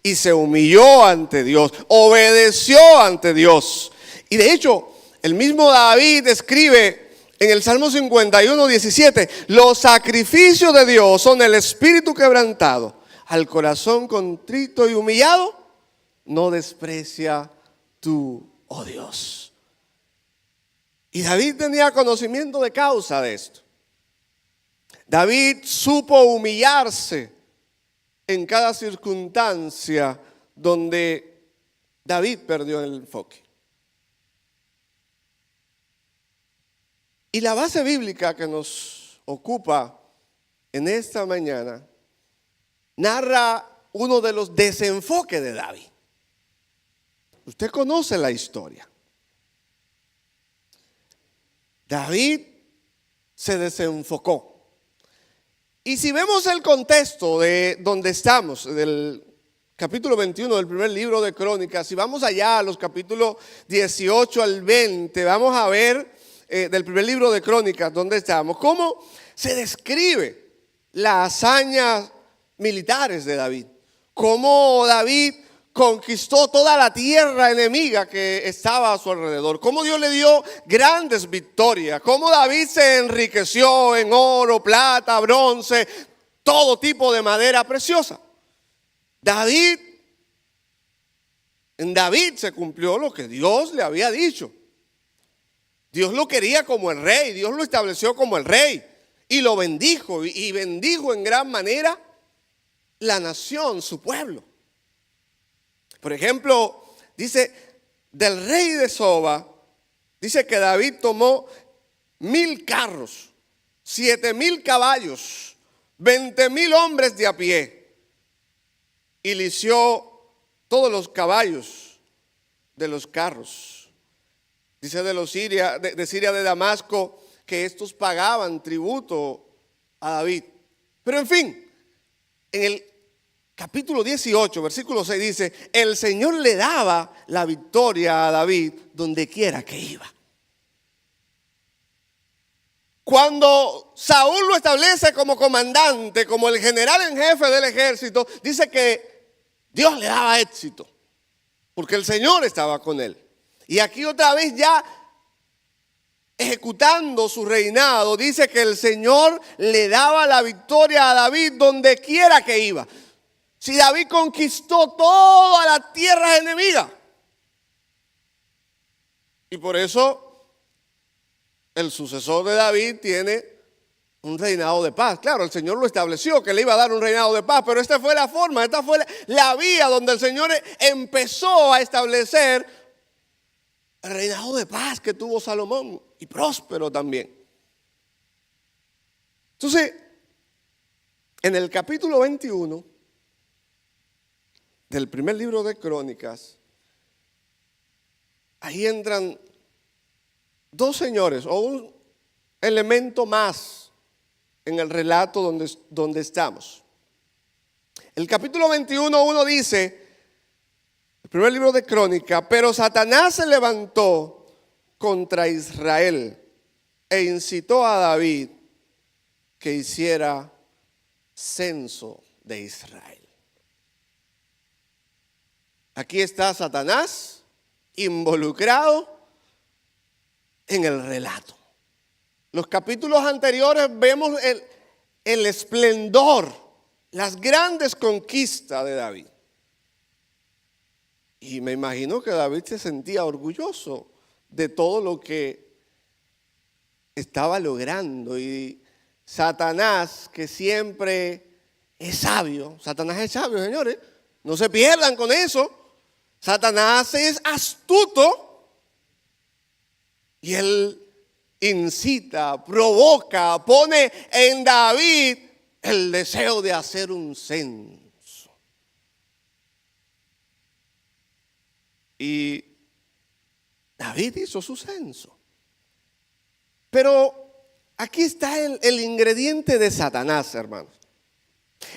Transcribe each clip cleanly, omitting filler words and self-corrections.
y se humilló ante Dios, obedeció ante Dios. Y de hecho, el mismo David escribe en el Salmo 51, 17, los sacrificios de Dios son el espíritu quebrantado, al corazón contrito y humillado, no desprecia tú, oh Dios. Y David tenía conocimiento de causa de esto. David supo humillarse en cada circunstancia donde David perdió el enfoque. Y la base bíblica que nos ocupa en esta mañana narra uno de los desenfoques de David. Usted conoce la historia. David se desenfocó. Y si vemos el contexto de donde estamos, del capítulo 21 del primer libro de Crónicas, si vamos allá a los capítulos 18 al 20, vamos a ver del primer libro de Crónicas, donde estamos, cómo se describe las hazañas militares de David. Cómo David conquistó toda la tierra enemiga que estaba a su alrededor. Cómo Dios le dio grandes victorias. Cómo David se enriqueció en oro, plata, bronce, todo tipo de madera preciosa. En David se cumplió lo que Dios le había dicho. Dios lo quería como el rey, Dios lo estableció como el rey y lo bendijo y bendijo en gran manera la nación, su pueblo. Por ejemplo, dice del rey de Soba, dice que David tomó 1,000 carros, 7,000 caballos, 20,000 hombres de a pie y lició todos los caballos de los carros. Dice de Siria de Damasco que estos pagaban tributo a David. Pero en fin, en el capítulo 18, versículo 6 dice, el Señor le daba la victoria a David donde quiera que iba. Cuando Saúl lo establece como comandante, como el general en jefe del ejército, dice que Dios le daba éxito, porque el Señor estaba con él. Y aquí otra vez ya ejecutando su reinado, dice que el Señor le daba la victoria a David donde quiera que iba. Si David conquistó todas las tierras enemigas. Y por eso el sucesor de David tiene un reinado de paz. Claro, el Señor lo estableció que le iba a dar un reinado de paz, pero esta fue la forma, esta fue la vía donde el Señor empezó a establecer el reinado de paz que tuvo Salomón, y próspero también. Entonces, en el capítulo 21 del primer libro de Crónicas, ahí entran dos señores o un elemento más en el relato donde estamos. El capítulo 21:1 dice, el primer libro de Crónicas, pero Satanás se levantó contra Israel e incitó a David que hiciera censo de Israel. Aquí está Satanás involucrado en el relato. Los capítulos anteriores vemos el esplendor, las grandes conquistas de David. Y me imagino que David se sentía orgulloso de todo lo que estaba logrando. Y Satanás, que siempre es sabio, Satanás es sabio, señores, no se pierdan con eso. Satanás es astuto y él incita, provoca, pone en David el deseo de hacer un censo. Y David hizo su censo. Pero aquí está el ingrediente de Satanás, hermanos.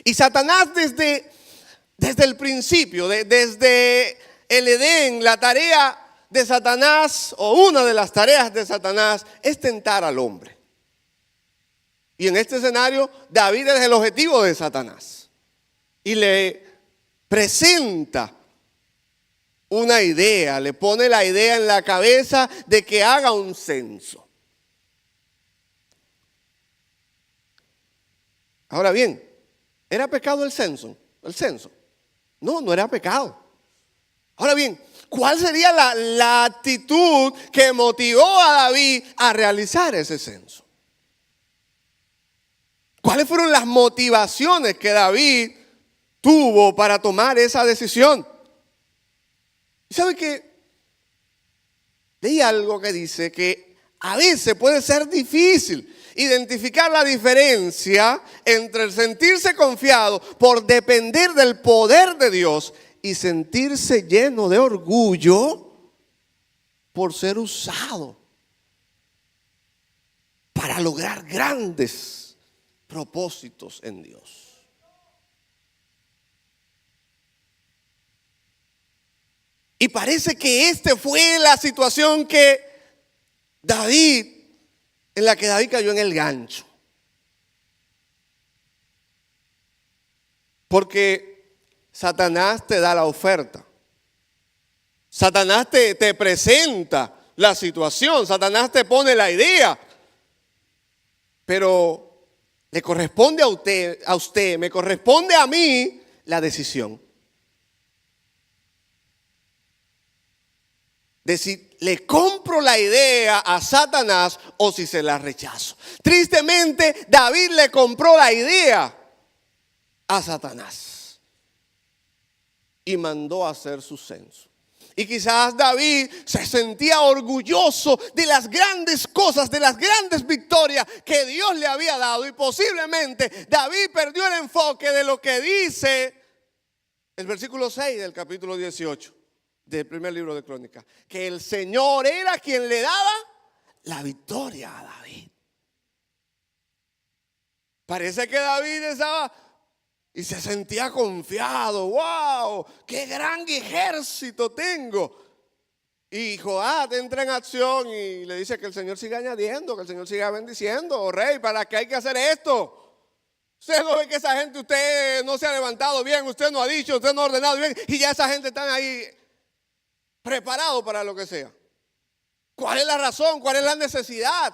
Y Satanás desde el principio, desde el Edén, la tarea de Satanás, o una de las tareas de Satanás, es tentar al hombre. Y en este escenario, David es el objetivo de Satanás. Y le presenta una idea, le pone la idea en la cabeza de que haga un censo. Ahora bien, ¿era pecado el censo? ¿El censo? No, no era pecado. Ahora bien, ¿cuál sería la actitud que motivó a David a realizar ese censo? ¿Cuáles fueron las motivaciones que David tuvo para tomar esa decisión? ¿Sabe qué? Leí algo que dice que a veces puede ser difícil identificar la diferencia entre el sentirse confiado por depender del poder de Dios y sentirse lleno de orgullo por ser usado para lograr grandes propósitos en Dios. Y parece que esta fue la situación en la que David cayó en el gancho. Porque Satanás te da la oferta. Satanás te presenta la situación. Satanás te pone la idea. Pero le corresponde a usted, me corresponde a mí la decisión. De si le compro la idea a Satanás o si se la rechazo. Tristemente, David le compró la idea a Satanás y mandó a hacer su censo. Y quizás David se sentía orgulloso de las grandes cosas, de las grandes victorias que Dios le había dado. Y posiblemente David perdió el enfoque de lo que dice el versículo 6 del capítulo 18. Del primer libro de Crónicas, que el Señor era quien le daba la victoria a David. Parece que David estaba y se sentía confiado. ¡Wow! ¡Qué gran ejército tengo! Y Joab entra en acción y le dice que el Señor siga añadiendo, que el Señor siga bendiciendo. Oh rey, ¿para qué hay que hacer esto? Usted no ve que esa gente, usted no se ha levantado bien, usted no ha dicho, usted no ha ordenado bien, y ya esa gente está ahí preparado para lo que sea. ¿Cuál es la razón? ¿Cuál es la necesidad?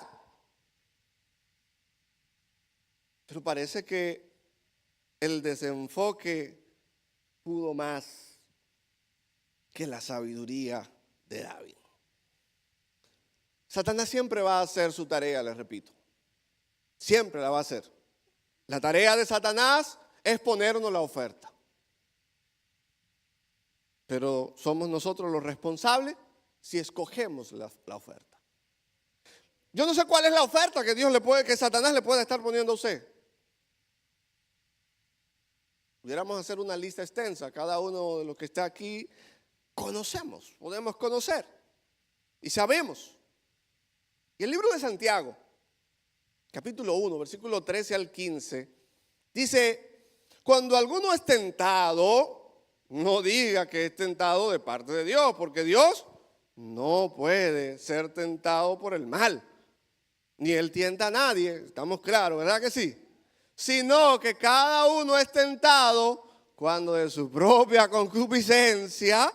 Pero parece que el desenfoque pudo más que la sabiduría de David. Satanás siempre va a hacer su tarea, les repito. Siempre la va a hacer. La tarea de Satanás es ponernos la oferta. Pero somos nosotros los responsables si escogemos la oferta. Yo no sé cuál es la oferta que Satanás le puede estar poniendo a usted. Pudiéramos hacer una lista extensa. Cada uno de los que está aquí podemos conocer y sabemos. Y el libro de Santiago, capítulo 1, versículo 13 al 15, dice: cuando alguno es tentado, no diga que es tentado de parte de Dios, porque Dios no puede ser tentado por el mal, ni Él tienta a nadie, estamos claros, ¿verdad que sí? Sino que cada uno es tentado cuando de su propia concupiscencia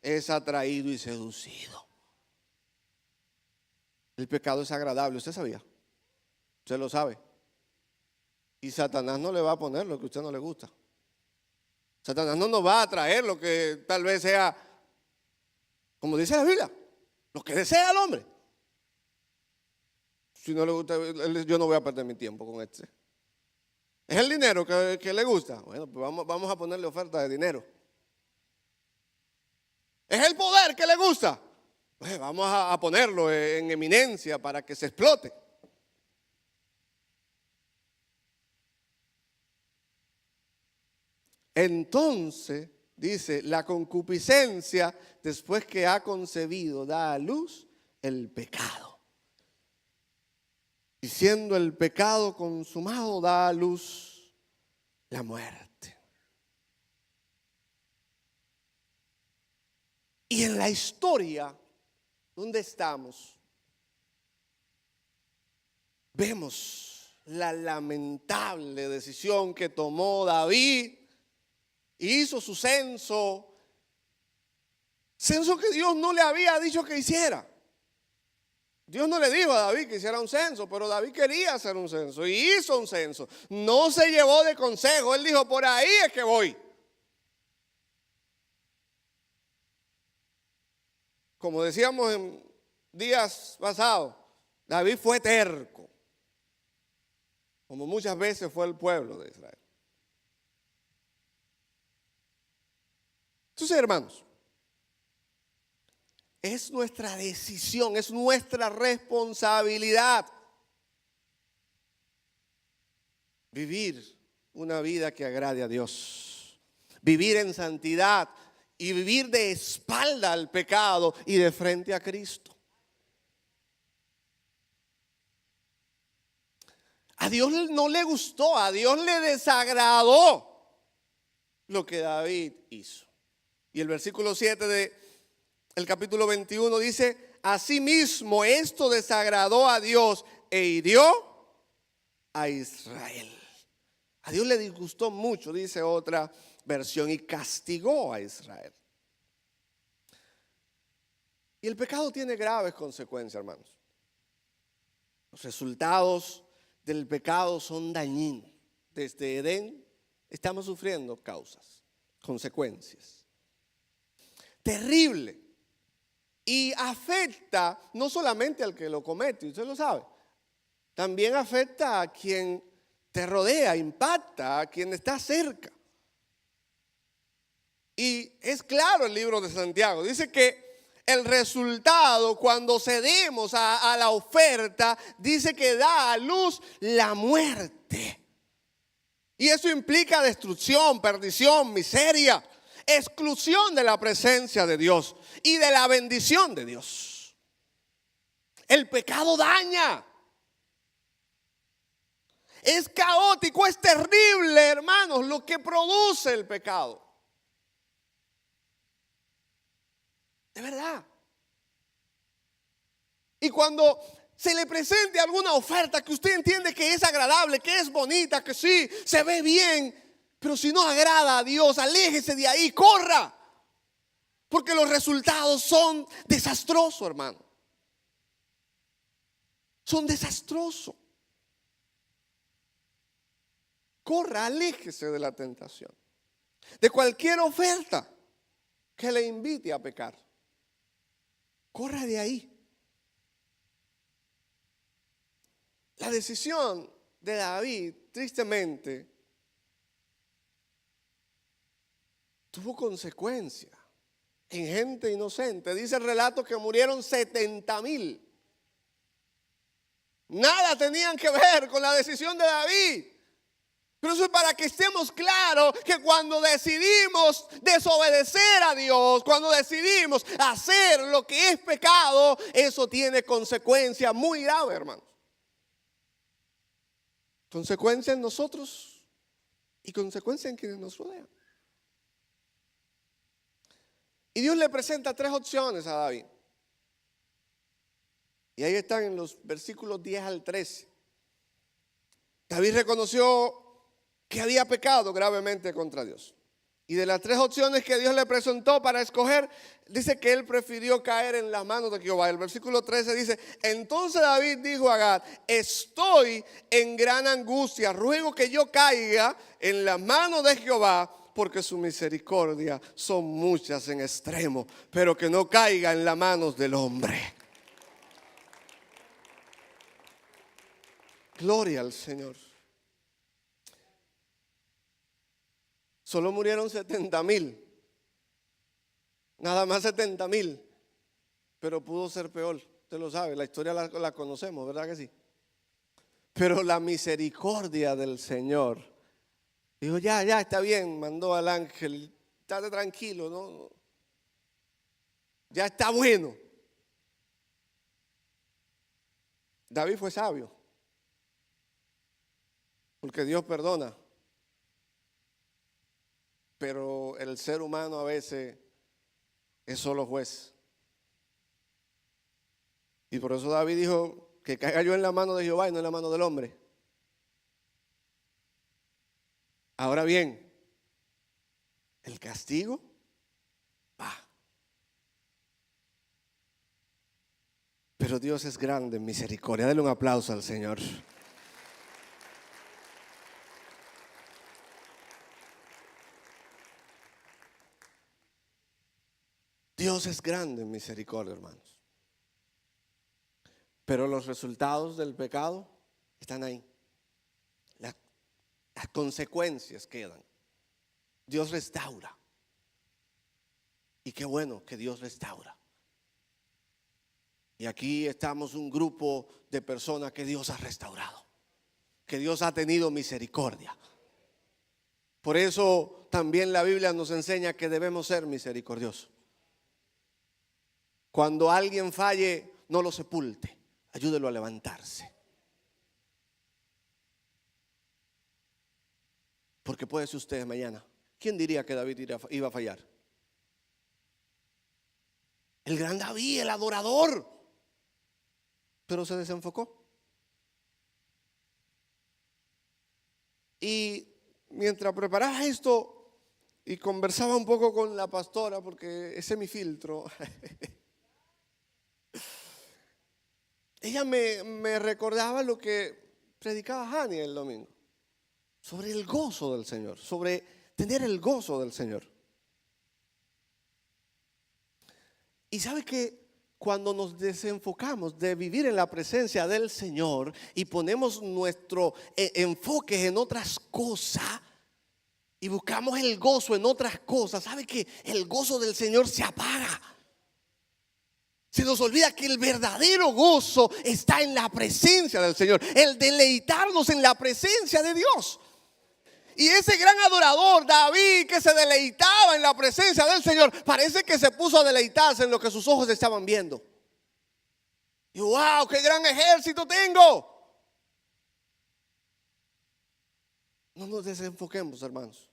es atraído y seducido. El pecado es agradable, ¿usted sabía? Usted lo sabe. Y Satanás no le va a poner lo que a usted no le gusta. Satanás no nos va a traer lo que tal vez sea, como dice la Biblia, lo que desea el hombre. Si no le gusta, yo no voy a perder mi tiempo con este. ¿Es el dinero que le gusta? Bueno, pues vamos a ponerle oferta de dinero. ¿Es el poder que le gusta? Pues vamos a ponerlo en eminencia para que se explote. Entonces, dice, la concupiscencia, después que ha concebido, da a luz el pecado. Y siendo el pecado consumado, da a luz la muerte. Y en la historia donde estamos, vemos la lamentable decisión que tomó David y hizo su censo. Censo que Dios no le había dicho que hiciera. Dios no le dijo a David que hiciera un censo, pero David quería hacer un censo y hizo un censo. No se llevó de consejo, él dijo, por ahí es que voy. Como decíamos en días pasados, David fue terco, como muchas veces fue el pueblo de Israel. Entonces, hermanos, es nuestra decisión, es nuestra responsabilidad vivir una vida que agrade a Dios, vivir en santidad y vivir de espalda al pecado y de frente a Cristo. A Dios no le gustó, a Dios le desagradó lo que David hizo. Y el versículo 7 del capítulo 21 dice, asimismo esto desagradó a Dios e hirió a Israel. A Dios le disgustó mucho, dice otra versión, y castigó a Israel. Y el pecado tiene graves consecuencias, hermanos. Los resultados del pecado son dañinos. Desde Edén estamos sufriendo causas, consecuencias. Terrible. Y afecta no solamente al que lo comete, usted lo sabe, también afecta a quien te rodea, impacta a quien está cerca. Y es claro el libro de Santiago, dice que el resultado cuando cedemos a la oferta, dice que da a luz la muerte. Y eso implica destrucción, perdición, miseria, exclusión de la presencia de Dios y de la bendición de Dios. El pecado daña. Es caótico, es terrible, hermanos, lo que produce el pecado. De verdad. Y cuando se le presente alguna oferta que usted entiende que es agradable, que es bonita, que sí, se ve bien, pero si no agrada a Dios, aléjese de ahí, corra. Porque los resultados son desastrosos, hermano. Son desastrosos. Corra, aléjese de la tentación. De cualquier oferta que le invite a pecar. Corra de ahí. La decisión de David, tristemente, tuvo consecuencias en gente inocente. Dice el relato que murieron 70,000. Nada tenían que ver con la decisión de David. Pero eso es para que estemos claros que cuando decidimos desobedecer a Dios, cuando decidimos hacer lo que es pecado, eso tiene consecuencias muy graves, hermanos. Consecuencias en nosotros y consecuencias en quienes nos rodean. Y Dios le presenta 3 opciones a David. Y ahí están en los versículos 10 al 13. David reconoció que había pecado gravemente contra Dios. Y de las 3 opciones que Dios le presentó para escoger, dice que él prefirió caer en las manos de Jehová. El versículo 13 dice, entonces David dijo a Gad, estoy en gran angustia, ruego que yo caiga en las manos de Jehová, porque su misericordia son muchas en extremo, pero que no caiga en las manos del hombre. Gloria al Señor. Solo murieron 70,000. Nada más 70,000. Pero pudo ser peor. Usted lo sabe, la historia la conocemos, ¿verdad que sí? Pero la misericordia del Señor dijo, ya está bien, mandó al ángel, estate tranquilo, ¿no? Ya está bueno. David fue sabio, porque Dios perdona. Pero el ser humano a veces es solo juez. Y por eso David dijo que caiga yo en la mano de Jehová y no en la mano del hombre. Ahora bien, el castigo va. Pero Dios es grande en misericordia. Dale un aplauso al Señor. Dios es grande en misericordia, hermanos. Pero los resultados del pecado están ahí. Las consecuencias quedan. Dios restaura. Y qué bueno que Dios restaura. Y aquí estamos un grupo de personas que Dios ha restaurado, que Dios ha tenido misericordia. Por eso también la Biblia nos enseña que debemos ser misericordiosos. Cuando alguien falle, no lo sepulte, ayúdelo a levantarse. Porque puede ser usted mañana. ¿Quién diría que David iba a fallar? El gran David, el adorador. Pero se desenfocó. Y mientras preparaba esto y conversaba un poco con la pastora, porque ese es mi filtro, ella me recordaba lo que predicaba Hani el domingo, sobre el gozo del Señor, sobre tener el gozo del Señor. Y sabe que cuando nos desenfocamos de vivir en la presencia del Señor y ponemos nuestro enfoque en otras cosas y buscamos el gozo en otras cosas, ¿sabe que el gozo del Señor se apaga? Se nos olvida que el verdadero gozo está en la presencia del Señor, el deleitarnos en la presencia de Dios. Y ese gran adorador, David, que se deleitaba en la presencia del Señor, parece que se puso a deleitarse en lo que sus ojos estaban viendo. Y wow, qué gran ejército tengo. No nos desenfoquemos, hermanos,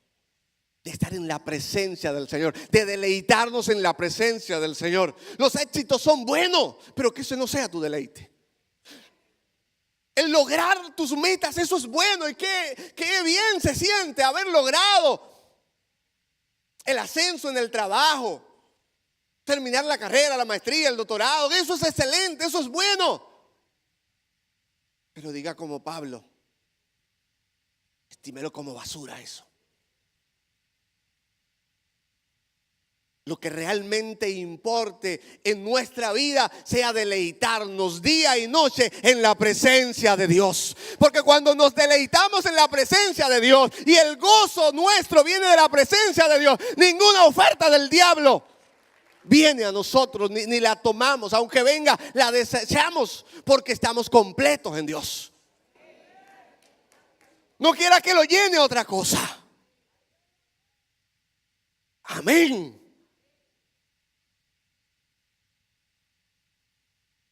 de estar en la presencia del Señor, de deleitarnos en la presencia del Señor. Los éxitos son buenos, pero que eso no sea tu deleite. El lograr tus metas, eso es bueno. Y qué bien se siente haber logrado el ascenso en el trabajo, terminar la carrera, la maestría, el doctorado. Eso es excelente, eso es bueno. Pero diga como Pablo, estímelo como basura eso. Lo que realmente importe en nuestra vida sea deleitarnos día y noche en la presencia de Dios. Porque cuando nos deleitamos en la presencia de Dios y el gozo nuestro viene de la presencia de Dios, ninguna oferta del diablo viene a nosotros, ni la tomamos. Aunque venga, la desechamos porque estamos completos en Dios. No quiera que lo llene otra cosa. Amén.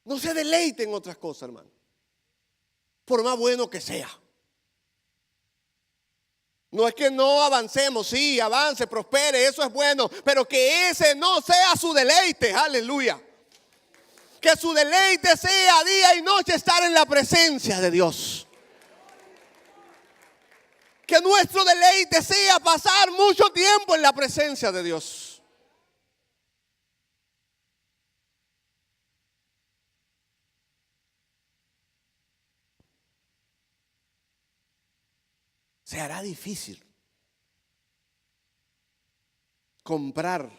No se deleite en otras cosas, hermano, por más bueno que sea. No es que no avancemos, sí, avance, prospere, eso es bueno, pero que ese no sea su deleite, aleluya. Que su deleite sea día y noche estar en la presencia de Dios. Que nuestro deleite sea pasar mucho tiempo en la presencia de Dios. Se hará difícil comprar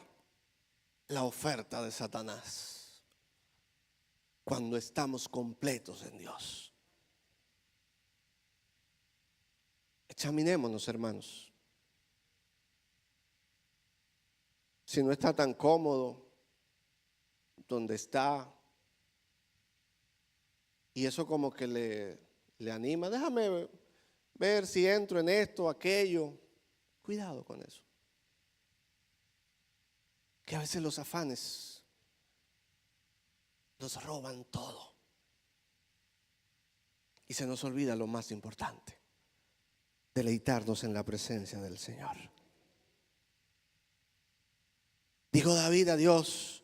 la oferta de Satanás cuando estamos completos en Dios. Examinémonos, hermanos. Si no está tan cómodo donde está y eso como que le anima, déjame ver si entro en esto, aquello. Cuidado con eso. Que a veces los afanes nos roban todo. Y se nos olvida lo más importante: deleitarnos en la presencia del Señor. Dijo David a Dios: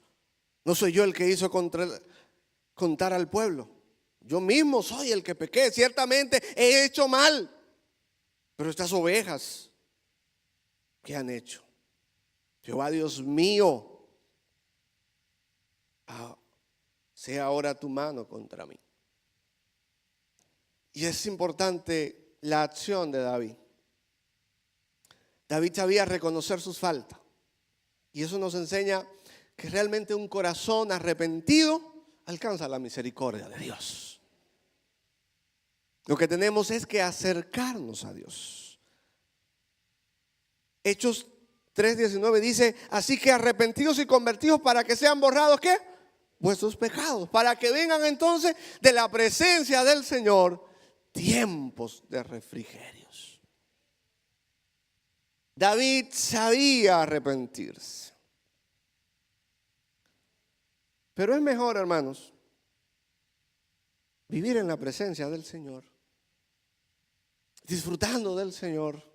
no soy yo el que hizo contar al pueblo. Yo mismo soy el que pequé. Ciertamente he hecho mal. Pero estas ovejas, ¿qué han hecho? Jehová Dios mío, sea ahora tu mano contra mí. Y es importante la acción de David. David sabía reconocer sus faltas. Y eso nos enseña que realmente un corazón arrepentido alcanza la misericordia de Dios. Lo que tenemos es que acercarnos a Dios. Hechos 3:19 dice: así que arrepentidos y convertidos para que sean borrados, ¿qué? Vuestros pecados, para que vengan entonces de la presencia del Señor tiempos de refrigerios. David sabía arrepentirse. Pero es mejor, hermanos, vivir en la presencia del Señor, disfrutando del Señor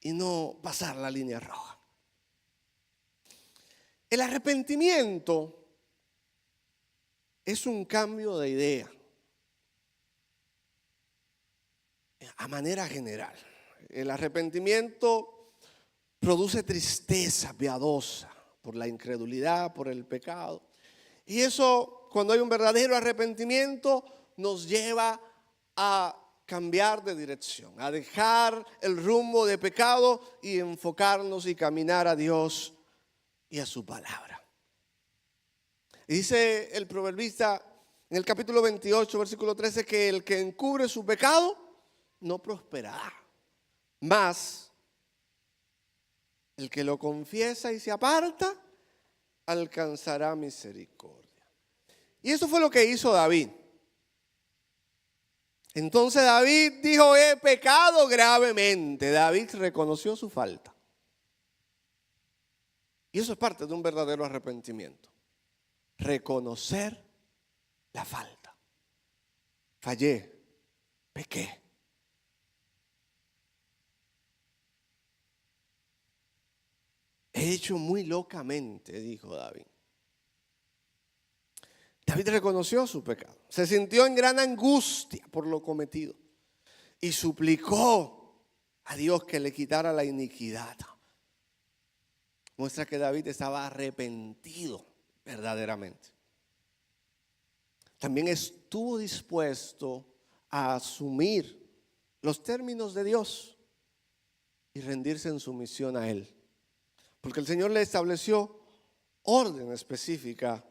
y no pasar la línea roja. El arrepentimiento es un cambio de idea a manera general. El arrepentimiento produce tristeza piadosa por la incredulidad, por el pecado. Y eso, cuando hay un verdadero arrepentimiento, nos lleva a cambiar de dirección, a dejar el rumbo de pecado y enfocarnos y caminar a Dios y a su palabra. Y dice el proverbista en el capítulo 28, versículo 13, que el que encubre su pecado no prosperará, mas el que lo confiesa y se aparta alcanzará misericordia. Y eso fue lo que hizo David. Entonces David dijo: he pecado gravemente. David reconoció su falta. Y eso es parte de un verdadero arrepentimiento. Reconocer la falta. Fallé, pequé. He hecho muy locamente, dijo David. David reconoció su pecado. Se sintió en gran angustia por lo cometido y suplicó a Dios que le quitara la iniquidad. Muestra que David estaba arrepentido verdaderamente. También estuvo dispuesto a asumir los términos de Dios y rendirse en sumisión a Él. Porque el Señor le estableció orden específica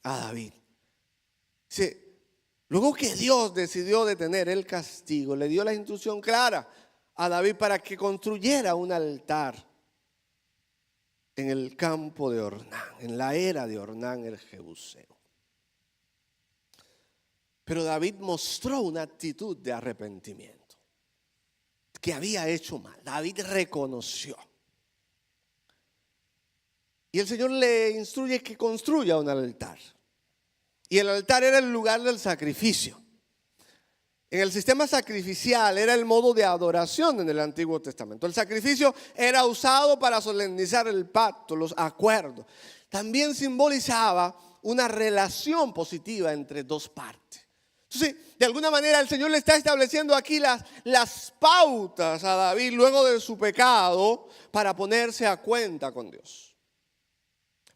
a David. Dice, luego que Dios decidió detener el castigo, le dio la instrucción clara a David para que construyera un altar en el campo de Ornán, en la era de Ornán el Jebuseo. Pero David mostró una actitud de arrepentimiento, que había hecho mal. David reconoció. Y el Señor le instruye que construya un altar. Y el altar era el lugar del sacrificio. En el sistema sacrificial era el modo de adoración en el Antiguo Testamento. El sacrificio era usado para solemnizar el pacto, los acuerdos. También simbolizaba una relación positiva entre dos partes. Entonces, de alguna manera el Señor le está estableciendo aquí las pautas a David luego de su pecado para ponerse a cuenta con Dios.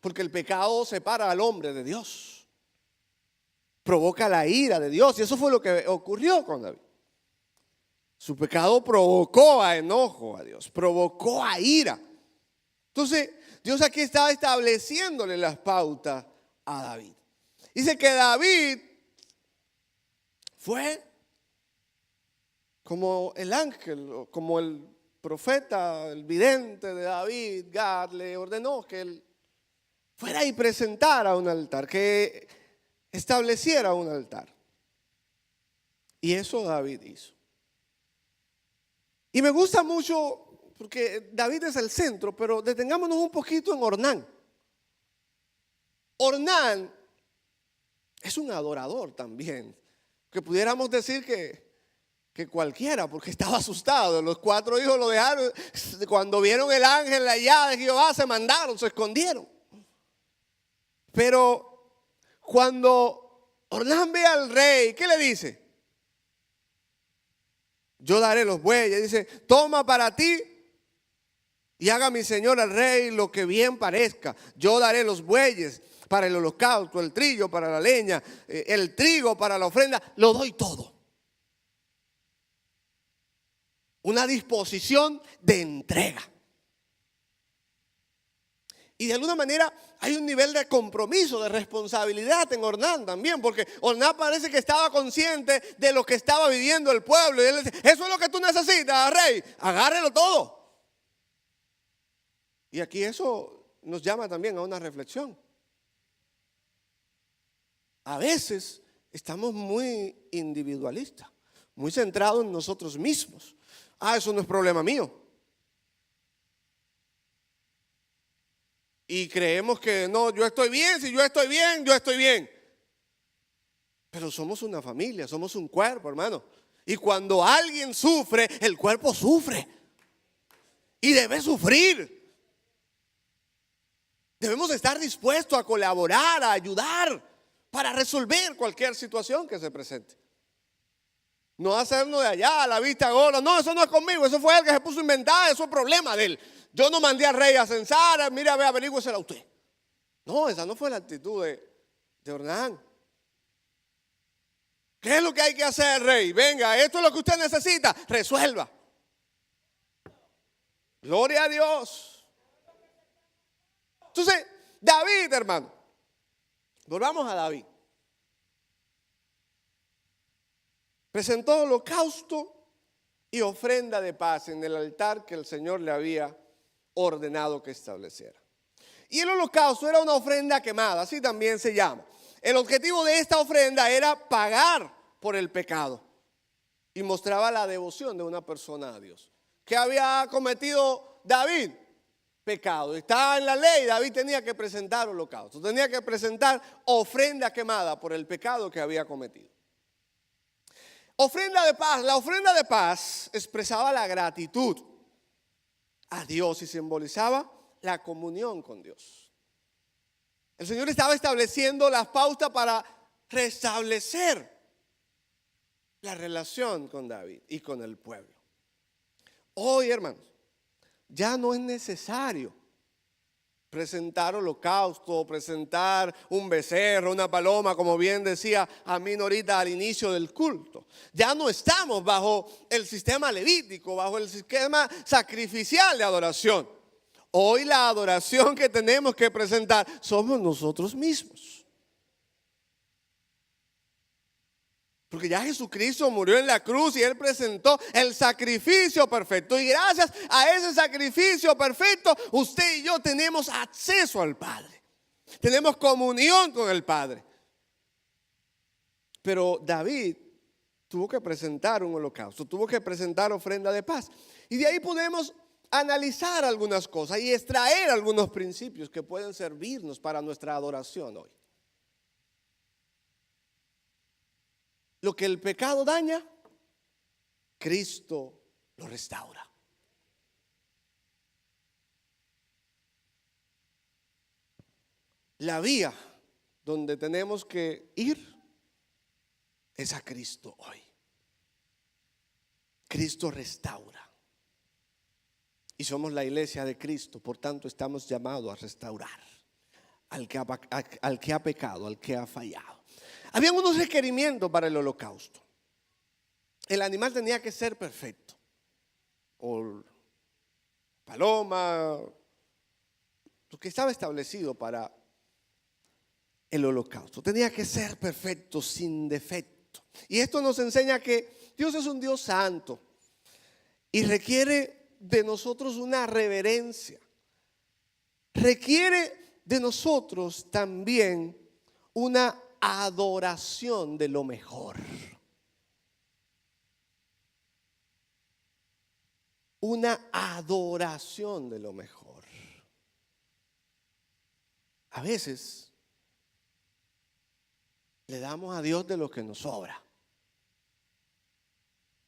Porque el pecado separa al hombre de Dios. Provoca la ira de Dios. Y eso fue lo que ocurrió con David. Su pecado provocó a enojo a Dios, provocó a ira. Entonces, Dios aquí estaba estableciéndole las pautas a David. Dice que David fue como el ángel, como el profeta, el vidente de David, Gad, le ordenó que él fuera y presentara un altar, que estableciera un altar. Y eso David hizo. Y me gusta mucho, porque David es el centro, pero detengámonos un poquito en Ornán. Ornán es un adorador también, que pudiéramos decir que cualquiera, porque estaba asustado. Los 4 hijos lo dejaron, cuando vieron el ángel allá de Jehová se mandaron, se escondieron. Pero cuando Ornán ve al rey, ¿qué le dice? Yo daré los bueyes. Dice, toma para ti Y haga mi señor el rey lo que bien parezca. Yo daré los bueyes para el holocausto, el trillo para la leña, el trigo para la ofrenda. Lo doy todo. Una disposición de entrega. Y de alguna manera hay un nivel de compromiso, de responsabilidad en Ornán también, porque Ornán parece que estaba consciente de lo que estaba viviendo el pueblo. Y él dice, eso es lo que tú necesitas, rey, agárrelo todo. Y aquí eso nos llama también a una reflexión. A veces estamos muy individualistas, muy centrados en nosotros mismos. Eso no es problema mío. Y creemos que no, yo estoy bien, si yo estoy bien, yo estoy bien. Pero somos una familia, somos un cuerpo, hermano. Y cuando alguien sufre, el cuerpo sufre. Y debe sufrir. Debemos estar dispuestos a colaborar, a ayudar para resolver cualquier situación que se presente. No hacernos de allá a la vista gorda. No, eso no es conmigo, eso fue él que se puso a inventar, eso es problema de él. Yo no mandé al rey a censar, mira, ve, averígüesela usted. No, esa no fue la actitud de Ornán. ¿Qué es lo que hay que hacer, rey? Venga, esto es lo que usted necesita, resuelva. Gloria a Dios. Entonces, David, hermano, volvamos a David. Presentó holocausto y ofrenda de paz en el altar que el Señor le había ordenado que estableciera. Y el holocausto era una ofrenda quemada, así también se llama. El objetivo de esta ofrenda era pagar por el pecado y mostraba la devoción de una persona a Dios. ¿Qué había cometido David? Pecado. Estaba en la ley, David tenía que presentar holocausto, tenía que presentar ofrenda quemada por el pecado que había cometido. Ofrenda de paz. La ofrenda de paz expresaba la gratitud a Dios y simbolizaba la comunión con Dios. El Señor estaba estableciendo las pautas para restablecer la relación con David y con el pueblo. Hoy, hermanos, ya no es necesario presentar holocausto, presentar un becerro, una paloma, como bien decía Amin ahorita al inicio del culto. Ya no estamos bajo el sistema levítico, bajo el sistema sacrificial de adoración. Hoy la adoración que tenemos que presentar somos nosotros mismos. Porque ya Jesucristo murió en la cruz y Él presentó el sacrificio perfecto. Y gracias a ese sacrificio perfecto, usted y yo tenemos acceso al Padre. Tenemos comunión con el Padre. Pero David tuvo que presentar un holocausto, tuvo que presentar ofrenda de paz. Y de ahí podemos analizar algunas cosas y extraer algunos principios que pueden servirnos para nuestra adoración hoy. Lo que el pecado daña, Cristo lo restaura. La vía donde tenemos que ir es a Cristo hoy. Cristo restaura. Y somos la iglesia de Cristo, por tanto estamos llamados a restaurar al que ha pecado, al que ha fallado. Habían unos requerimientos para el holocausto. El animal tenía que ser perfecto. O paloma, lo que estaba establecido para el holocausto. Tenía que ser perfecto, sin defecto. Y esto nos enseña que Dios es un Dios santo y requiere de nosotros una reverencia. Requiere de nosotros también una adoración de lo mejor. Una adoración de lo mejor. A veces le damos a Dios de lo que nos sobra.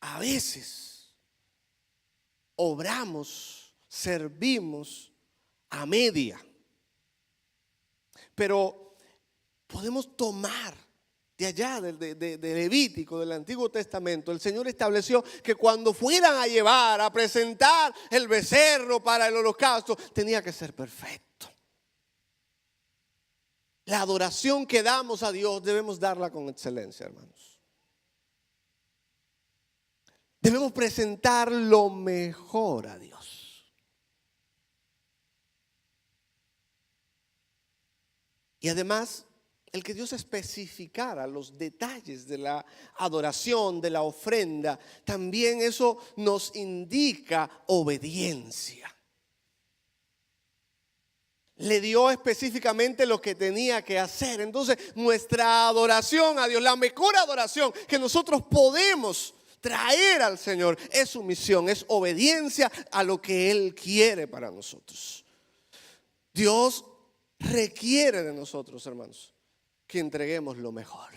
A veces obramos, servimos a media. Pero podemos tomar de allá, de Levítico, del Antiguo Testamento, el Señor estableció que cuando fueran a llevar, a presentar el becerro para el holocausto, tenía que ser perfecto. La adoración que damos a Dios debemos darla con excelencia, hermanos. Debemos presentar lo mejor a Dios. Y además, el que Dios especificara los detalles de la adoración, de la ofrenda, también eso nos indica obediencia. Le dio específicamente lo que tenía que hacer. Entonces, nuestra adoración a Dios, la mejor adoración que nosotros podemos traer al Señor, es sumisión, es obediencia a lo que Él quiere para nosotros. Dios requiere de nosotros, hermanos, que entreguemos lo mejor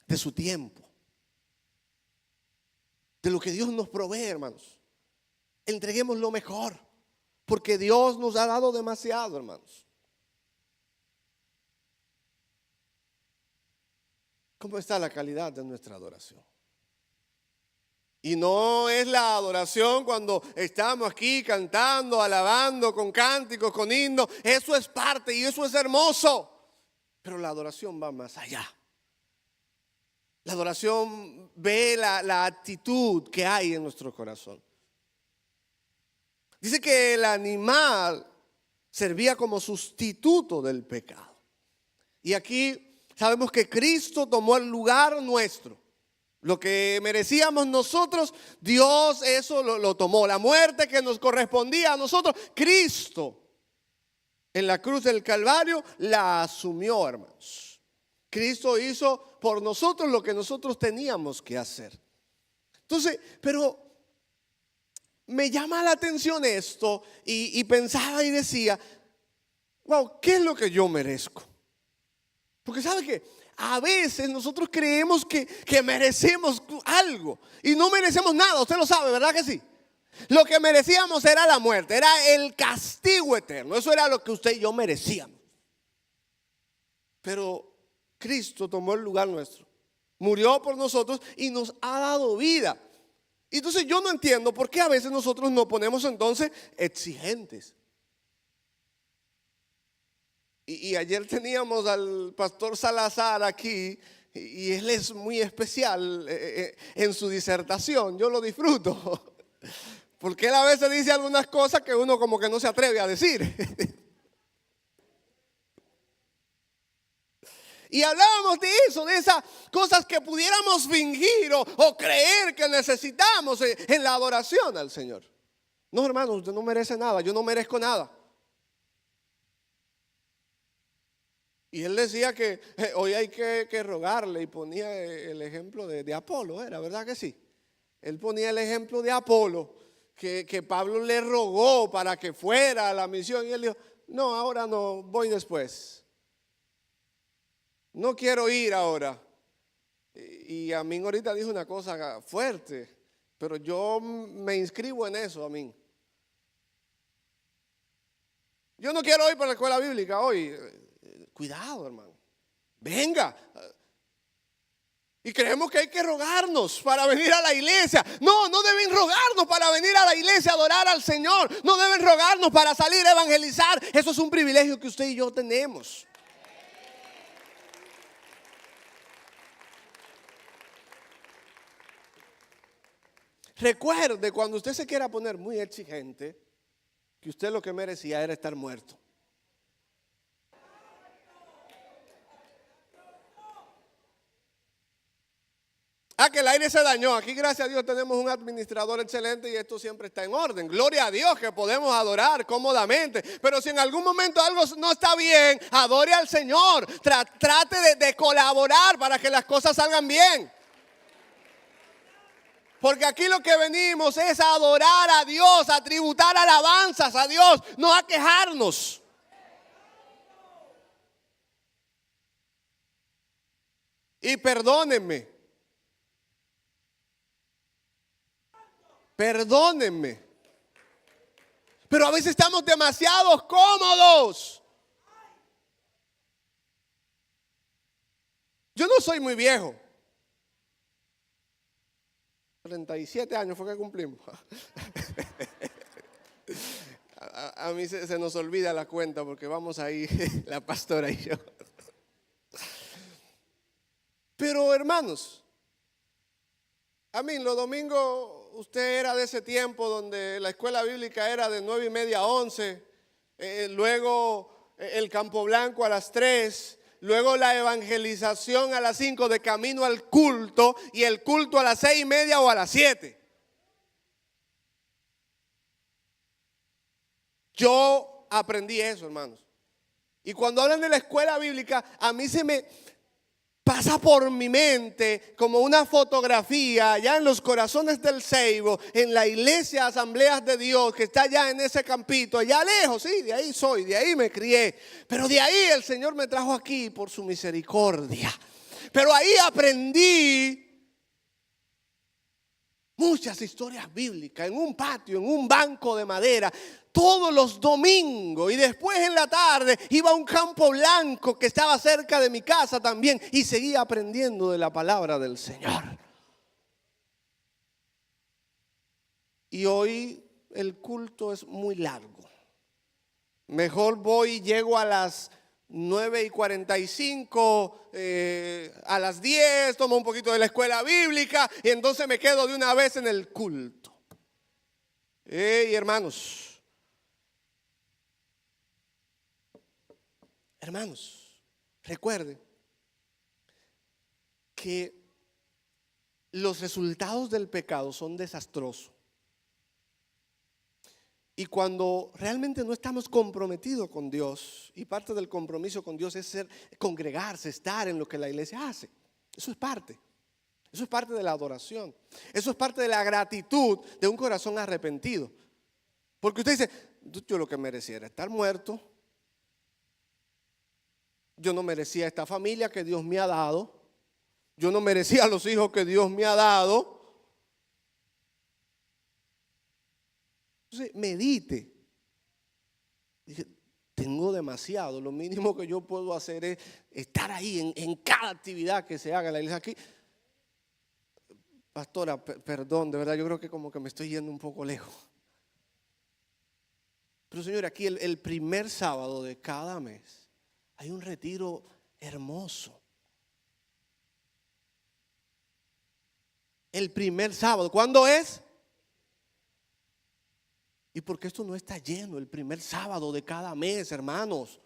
de su tiempo, de lo que Dios nos provee, hermanos. Entreguemos lo mejor, porque Dios nos ha dado demasiado, hermanos. ¿Cómo está la calidad de nuestra adoración? Y no es la adoración cuando estamos aquí cantando, alabando con cánticos, con himnos. Eso es parte y eso es hermoso. Pero la adoración va más allá. La adoración ve la actitud que hay en nuestro corazón. Dice que el animal servía como sustituto del pecado. Y aquí sabemos que Cristo tomó el lugar nuestro. Lo que merecíamos nosotros, Dios eso lo tomó. La muerte que nos correspondía a nosotros, Cristo en la cruz del Calvario la asumió, hermanos. Cristo hizo por nosotros lo que nosotros teníamos que hacer. Entonces, pero me llama la atención esto y pensaba y decía, wow, ¿qué es lo que yo merezco? Porque ¿sabe qué? A veces nosotros creemos que merecemos algo y no merecemos nada. Usted lo sabe, ¿verdad que sí? Lo que merecíamos era la muerte, era el castigo eterno. Eso era lo que usted y yo merecíamos. Pero Cristo tomó el lugar nuestro, murió por nosotros y nos ha dado vida. Entonces yo no entiendo por qué a veces nosotros nos ponemos entonces exigentes. Y ayer teníamos al pastor Salazar aquí y él es muy especial en su disertación. Yo lo disfruto porque él a veces dice algunas cosas que uno como que no se atreve a decir. Y hablábamos de eso, de esas cosas que pudiéramos fingir o creer que necesitamos en la adoración al Señor. No, hermano, usted no merece nada, yo no merezco nada. Y él decía que hoy hay que rogarle y ponía el ejemplo de Apolo, ¿era verdad que sí? Él ponía el ejemplo de Apolo, que Pablo le rogó para que fuera a la misión y él dijo, no, ahora no, voy después. No quiero ir ahora. Y a mí ahorita dijo una cosa fuerte, pero yo me inscribo en eso, a mí. Yo no quiero ir para la escuela bíblica hoy. Cuidado, hermano. Venga. Y creemos que hay que rogarnos para venir a la iglesia. No, no deben rogarnos para venir a la iglesia a adorar al Señor. No deben rogarnos para salir a evangelizar. Eso es un privilegio que usted y yo tenemos. Recuerde, cuando usted se quiera poner muy exigente, que usted lo que merecía era estar muerto. Que el aire se dañó. Aquí, gracias a Dios, tenemos un administrador excelente y esto siempre está en orden. Gloria a Dios que podemos adorar cómodamente. Pero si en algún momento algo no está bien, adore al Señor. Trate de colaborar para que las cosas salgan bien. Porque aquí lo que venimos es a adorar a Dios, a tributar alabanzas a Dios, no a quejarnos. Y perdónenme. Perdónenme. Pero a veces estamos demasiado cómodos. Yo no soy muy viejo. 37 años fue que cumplimos. A mí se nos olvida la cuenta porque vamos ahí, la pastora y yo. Pero hermanos, a mí los domingos usted era de ese tiempo donde la escuela bíblica era de 9:30 a 11, luego el Campo Blanco a las 3, luego la evangelización a las 5 de camino al culto y el culto a las 6:30 o a las 7. Yo aprendí eso, hermanos. Y cuando hablan de la escuela bíblica, a mí se me pasa por mi mente como una fotografía allá en los corazones del Ceibo, en la iglesia Asambleas de Dios que está allá en ese campito, allá lejos, sí, de ahí soy, de ahí me crié. Pero de ahí el Señor me trajo aquí por su misericordia. Pero ahí aprendí muchas historias bíblicas en un patio, en un banco de madera, todos los domingos. Y después en la tarde iba a un Campo Blanco que estaba cerca de mi casa también y seguía aprendiendo de la palabra del Señor. Y hoy el culto es muy largo. Mejor voy y llego a las 9:45, a las 10, tomo un poquito de la escuela bíblica y entonces me quedo de una vez en el culto. Hermanos, recuerden que los resultados del pecado son desastrosos. Y cuando realmente no estamos comprometidos con Dios, y parte del compromiso con Dios es congregarse, estar en lo que la iglesia hace. Eso es parte de la adoración. Eso es parte de la gratitud de un corazón arrepentido. Porque usted dice, yo lo que merecía era estar muerto. Yo no merecía esta familia que Dios me ha dado. Yo no merecía los hijos que Dios me ha dado. Entonces, medite. Dije, tengo demasiado. Lo mínimo que yo puedo hacer es estar ahí en cada actividad que se haga en la iglesia. Aquí, pastora, perdón, de verdad, yo creo que como que me estoy yendo un poco lejos. Pero señor, aquí el primer sábado de cada mes hay un retiro hermoso. El primer sábado, ¿cuándo es? ¿Y por qué esto no está lleno el primer sábado de cada mes, hermanos?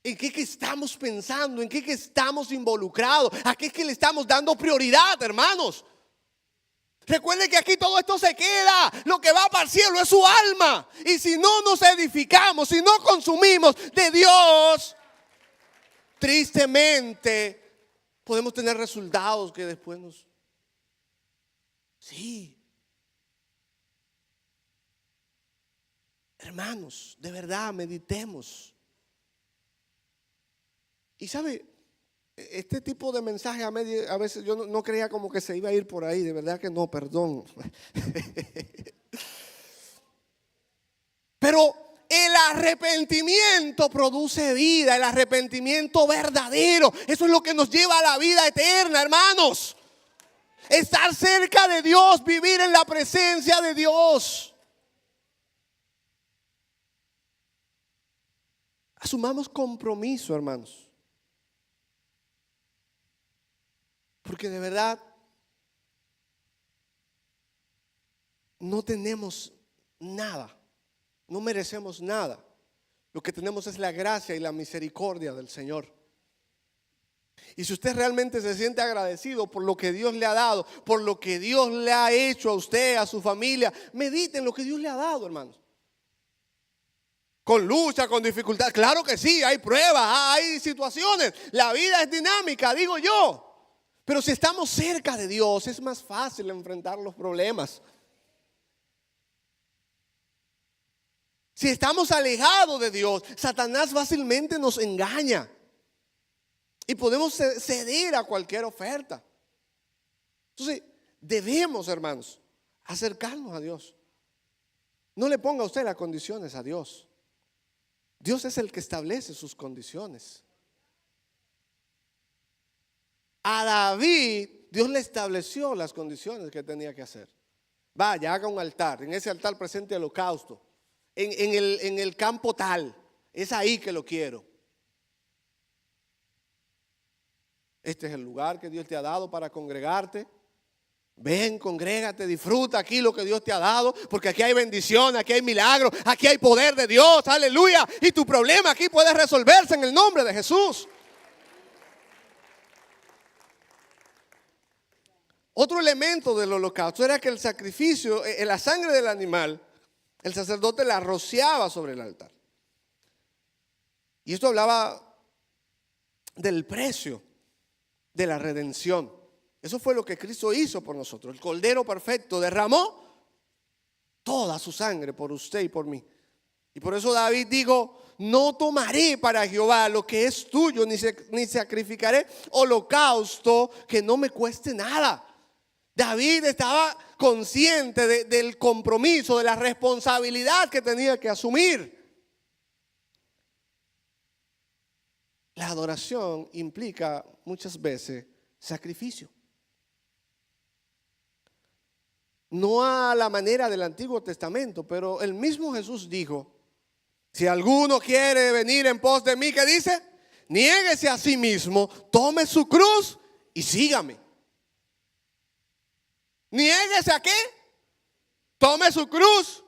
¿En qué estamos pensando? ¿En qué estamos involucrados? ¿A qué es que le estamos dando prioridad, hermanos? Recuerden que aquí todo esto se queda. Lo que va para el cielo es su alma. Y si no nos edificamos, si no consumimos de Dios, tristemente podemos tener resultados que después nos... Sí. Hermanos, de verdad, meditemos. Y sabe, este tipo de mensaje a veces yo no creía como que se iba a ir por ahí, de verdad que no, perdón. Pero el arrepentimiento produce vida, el arrepentimiento verdadero. Eso es lo que nos lleva a la vida eterna, hermanos. Estar cerca de Dios, vivir en la presencia de Dios. Asumamos compromiso, hermanos. Porque de verdad no tenemos nada, no merecemos nada. Lo que tenemos es la gracia y la misericordia del Señor. Y si usted realmente se siente agradecido por lo que Dios le ha dado, por lo que Dios le ha hecho a usted, a su familia, medite en lo que Dios le ha dado, hermanos. Con lucha, con dificultad, claro que sí, hay pruebas, hay situaciones. La vida es dinámica, digo yo. Pero si estamos cerca de Dios, es más fácil enfrentar los problemas. Si estamos alejados de Dios, Satanás fácilmente nos engaña. Y podemos ceder a cualquier oferta. Entonces, debemos, hermanos, acercarnos a Dios. No le ponga usted las condiciones a Dios. Dios es el que establece sus condiciones. A David, Dios le estableció las condiciones que tenía que hacer. Vaya, haga un altar. En ese altar presente holocausto. En el campo tal. Es ahí que lo quiero. Este es el lugar que Dios te ha dado para congregarte. Ven, congrégate, disfruta aquí lo que Dios te ha dado, porque aquí hay bendición, aquí hay milagro, aquí hay poder de Dios, aleluya. Y tu problema aquí puede resolverse en el nombre de Jesús. Otro elemento del holocausto era que el sacrificio, la sangre del animal, el sacerdote la rociaba sobre el altar. Y esto hablaba del precio de la redención. Eso fue lo que Cristo hizo por nosotros. El Cordero perfecto derramó toda su sangre por usted y por mí. Y por eso David dijo: no tomaré para Jehová lo que es tuyo, ni sacrificaré holocausto que no me cueste nada. David estaba consciente del compromiso, de la responsabilidad que tenía que asumir. La adoración implica muchas veces sacrificio. No a la manera del Antiguo Testamento, pero el mismo Jesús dijo: si alguno quiere venir en pos de mí, ¿qué dice? Niéguese a sí mismo, tome su cruz y sígame. Niéguese a qué? Tome su cruz.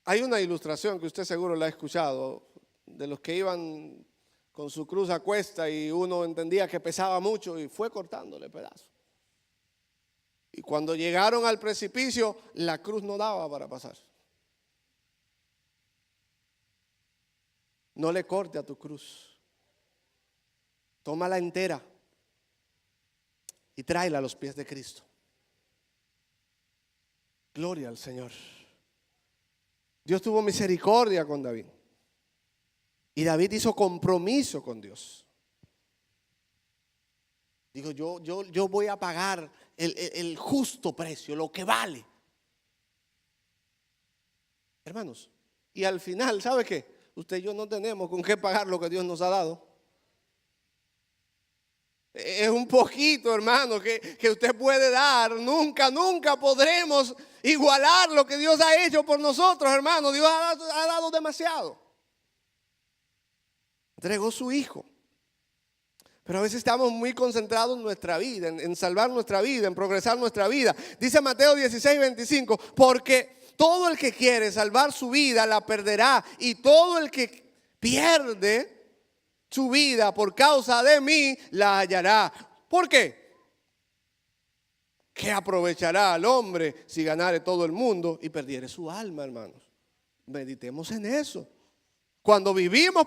Hay una ilustración que usted seguro la ha escuchado, de los que iban con su cruz a cuesta y uno entendía que pesaba mucho y fue cortándole pedazos. Y cuando llegaron al precipicio, la cruz no daba para pasar. No le corte a tu cruz. Tómala entera y tráela a los pies de Cristo. Gloria al Señor. Dios tuvo misericordia con David. Y David hizo compromiso con Dios. Dijo: yo voy a pagar el justo precio, lo que vale. Hermanos, y al final, ¿sabe qué? Usted y yo no tenemos con qué pagar lo que Dios nos ha dado. Es un poquito, hermano, que usted puede dar. Nunca podremos igualar lo que Dios ha hecho por nosotros, hermano. Dios ha dado demasiado. Entregó su Hijo. Pero a veces estamos muy concentrados en nuestra vida, en salvar nuestra vida, en progresar nuestra vida. Dice Mateo 16:25, porque todo el que quiere salvar su vida la perderá, y todo el que pierde su vida por causa de mí la hallará. ¿Por qué? ¿Qué aprovechará al hombre si ganare todo el mundo y perdiere su alma, hermanos? Meditemos en eso. Cuando vivimos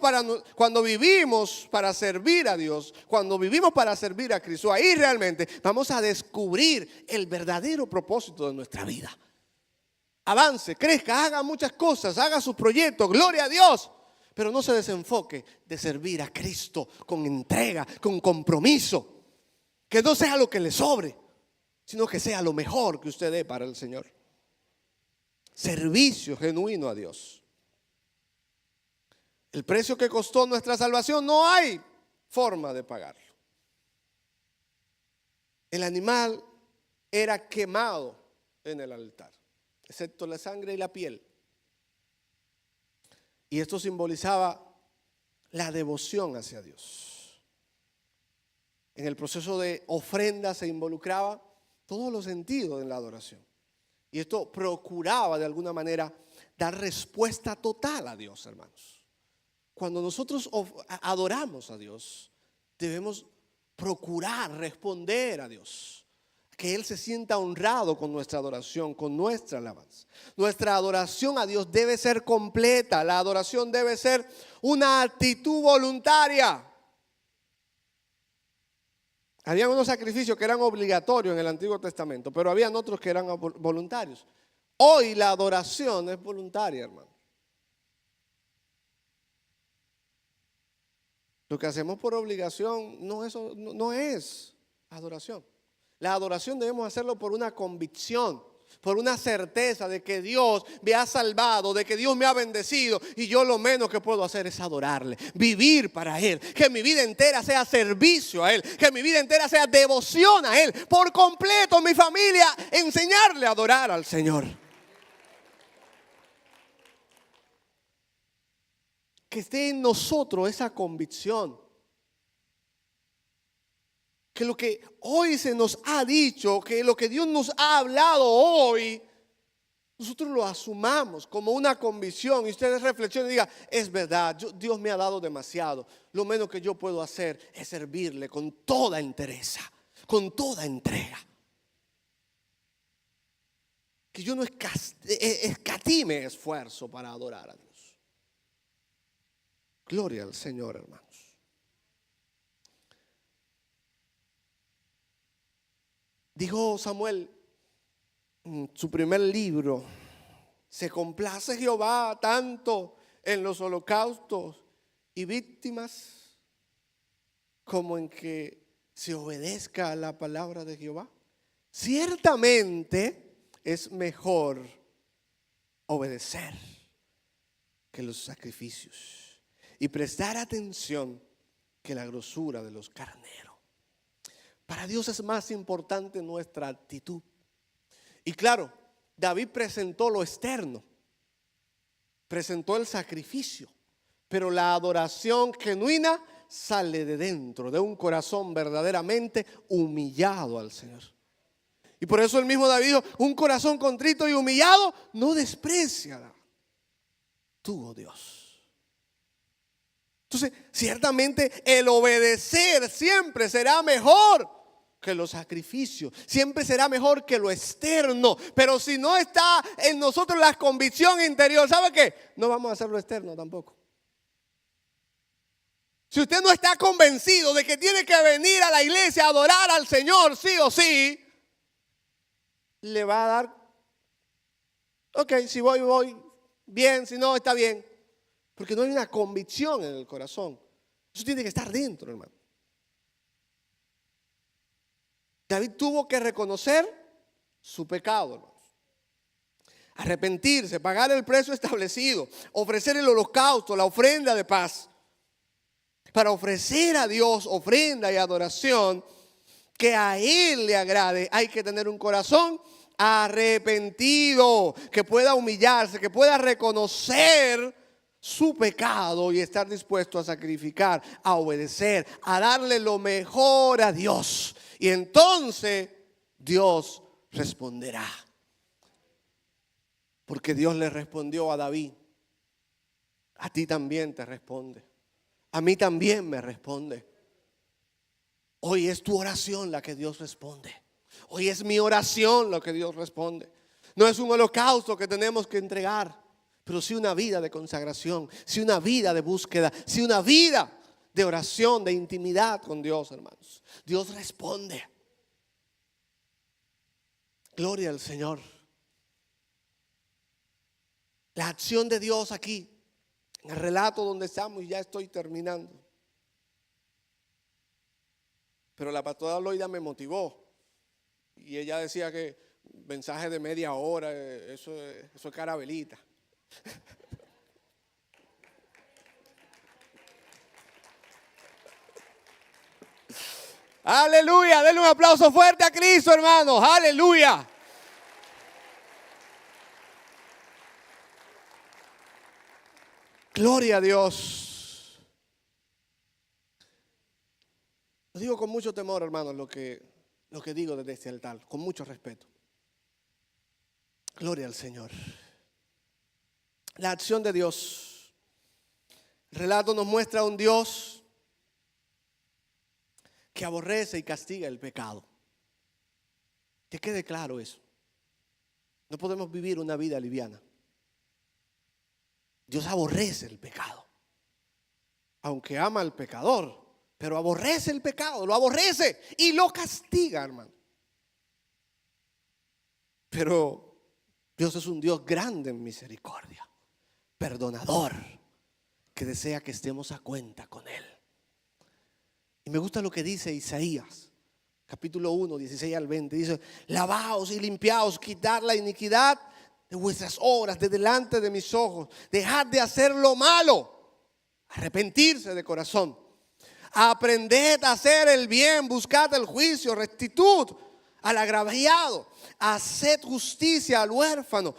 para servir a Dios, cuando vivimos para servir a Cristo, ahí realmente vamos a descubrir el verdadero propósito de nuestra vida. Avance, crezca, haga muchas cosas, haga sus proyectos, gloria a Dios, pero no se desenfoque de servir a Cristo con entrega, con compromiso. Que no sea lo que le sobre, sino que sea lo mejor que usted dé para el Señor. Servicio genuino a Dios. El precio que costó nuestra salvación no hay forma de pagarlo. El animal era quemado en el altar, excepto la sangre y la piel. Y esto simbolizaba la devoción hacia Dios. En el proceso de ofrenda se involucraba todos los sentidos de la adoración. Y esto procuraba de alguna manera dar respuesta total a Dios, hermanos. Cuando nosotros adoramos a Dios, debemos procurar responder a Dios, que Él se sienta honrado con nuestra adoración, con nuestra alabanza. Nuestra adoración a Dios debe ser completa. La adoración debe ser una actitud voluntaria. Habían unos sacrificios que eran obligatorios en el Antiguo Testamento, pero habían otros que eran voluntarios. Hoy la adoración es voluntaria, hermano. Lo que hacemos por obligación no es adoración. La adoración debemos hacerlo por una convicción. por una certeza de que Dios me ha salvado, de que Dios me ha bendecido, y yo lo menos que puedo hacer es adorarle, vivir para Él, que mi vida entera sea servicio a Él, que mi vida entera sea devoción a Él, por completo mi familia, enseñarle a adorar al Señor. Que esté en nosotros esa convicción. Que lo que hoy se nos ha dicho, que lo que Dios nos ha hablado hoy, nosotros lo asumamos como una convicción. Y ustedes reflexionen y digan, es verdad, Dios me ha dado demasiado. Lo menos que yo puedo hacer es servirle con toda entereza, con toda entrega. Que yo no escatime esfuerzo para adorar a Dios. Gloria al Señor, hermanos. Dijo Samuel en su primer libro, se complace Jehová tanto en los holocaustos y víctimas como en que se obedezca a la palabra de Jehová. Ciertamente es mejor obedecer que los sacrificios y prestar atención que la grosura de los carneros. Para Dios es más importante nuestra actitud. Y claro, David presentó lo externo, presentó el sacrificio, pero la adoración genuina sale de dentro, de un corazón verdaderamente humillado al Señor. Y por eso el mismo David dijo, un corazón contrito y humillado no desprecia tú, oh Dios. Entonces, ciertamente el obedecer siempre será mejor que los sacrificios, siempre será mejor que lo externo. Pero si no está en nosotros la convicción interior, ¿sabe qué? No vamos a hacer lo externo tampoco. Si usted no está convencido de que tiene que venir a la iglesia a adorar al Señor, sí o sí, le va a dar, ok, si voy, bien, si no, está bien. Porque no hay una convicción en el corazón. Eso tiene que estar dentro, hermano. David tuvo que reconocer su pecado, hermanos. Arrepentirse, pagar el precio establecido, ofrecer el holocausto, la ofrenda de paz. Para ofrecer a Dios ofrenda y adoración que a Él le agrade, hay que tener un corazón arrepentido, que pueda humillarse, que pueda reconocer su pecado y estar dispuesto a sacrificar, a obedecer, a darle lo mejor a Dios. Y entonces Dios responderá. Porque Dios le respondió a David. A ti también te responde. A mí también me responde. Hoy es tu oración la que Dios responde. Hoy es mi oración lo que Dios responde. No es un holocausto que tenemos que entregar, pero sí una vida de consagración, sí una vida de búsqueda, sí una vida de oración, de intimidad con Dios, hermanos. Dios responde. Gloria al Señor. La acción de Dios aquí, en el relato donde estamos, y ya estoy terminando. Pero la pastora Loida me motivó. Y ella decía que mensaje de media hora, eso es carabelita. Aleluya, denle un aplauso fuerte a Cristo, hermanos. Aleluya. Gloria a Dios. Lo digo con mucho temor, hermanos, lo que digo desde este altar, con mucho respeto. Gloria al Señor. La acción de Dios. El relato nos muestra a un Dios que aborrece y castiga el pecado. Que quede claro eso. No podemos vivir una vida liviana. Dios aborrece el pecado. Aunque ama al pecador, pero aborrece el pecado, lo aborrece y lo castiga, hermano. Pero Dios es un Dios grande en misericordia, perdonador, que desea que estemos a cuenta con Él. Y me gusta lo que dice Isaías, capítulo 1, 16 al 20, dice: lavaos y limpiaos, quitad la iniquidad de vuestras obras de delante de mis ojos. Dejad de hacer lo malo, arrepentirse de corazón. Aprended a hacer el bien, buscad el juicio, rectitud al agraviado, haced justicia al huérfano,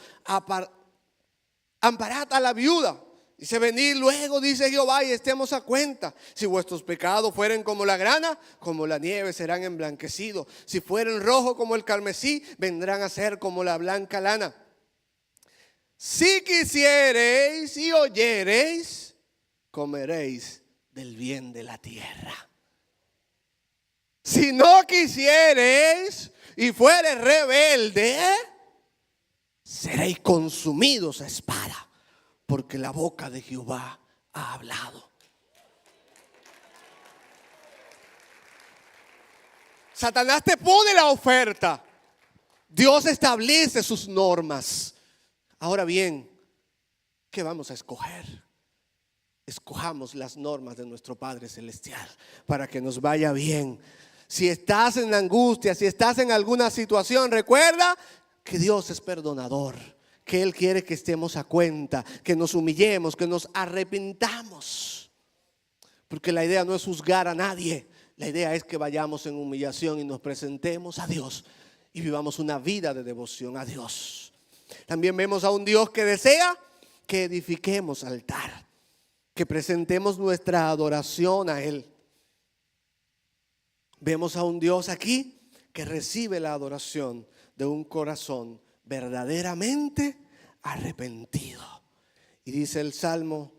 amparad a la viuda. Dice: venid luego, dice Jehová, y estemos a cuenta. Si vuestros pecados fueren como la grana, como la nieve serán emblanquecidos. Si fueren rojos como el carmesí, vendrán a ser como la blanca lana. Si quisiereis y oyereis, comeréis del bien de la tierra. Si no quisiereis y fuereis rebelde, seréis consumidos a espada, porque la boca de Jehová ha hablado. Satanás te pone la oferta. Dios establece sus normas. Ahora bien, ¿qué vamos a escoger? Escojamos las normas de nuestro Padre Celestial para que nos vaya bien. Si estás en angustia, si estás en alguna situación, recuerda que Dios es perdonador, que Él quiere que estemos a cuenta, que nos humillemos, que nos arrepintamos. Porque la idea no es juzgar a nadie, la idea es que vayamos en humillación y nos presentemos a Dios y vivamos una vida de devoción a Dios. También vemos a un Dios que desea que edifiquemos altar, que presentemos nuestra adoración a Él. Vemos a un Dios aquí que recibe la adoración de un corazón verdaderamente arrepentido. Y dice el Salmo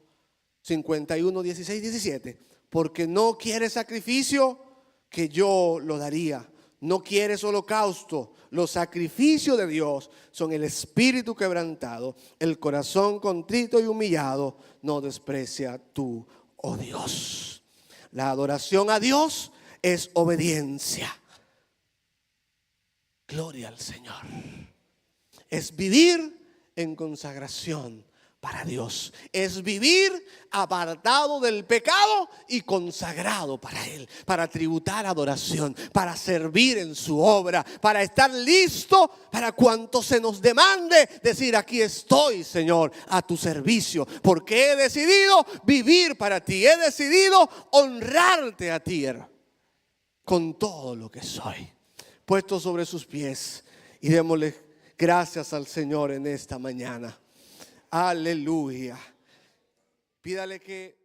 51, 16, 17: porque no quieres sacrificio, que yo lo daría. No quieres holocausto. Los sacrificios de Dios son el espíritu quebrantado, el corazón contrito y humillado no desprecia tú, oh Dios. La adoración a Dios es obediencia. Gloria al Señor. Es vivir en consagración para Dios. Es vivir apartado del pecado y consagrado para Él, para tributar adoración, para servir en su obra, para estar listo para cuanto se nos demande, decir: aquí estoy, Señor, a tu servicio, porque he decidido vivir para ti, he decidido honrarte a ti con todo lo que soy. Puesto sobre sus pies y démosle gracias al Señor en esta mañana. Aleluya. Pídale que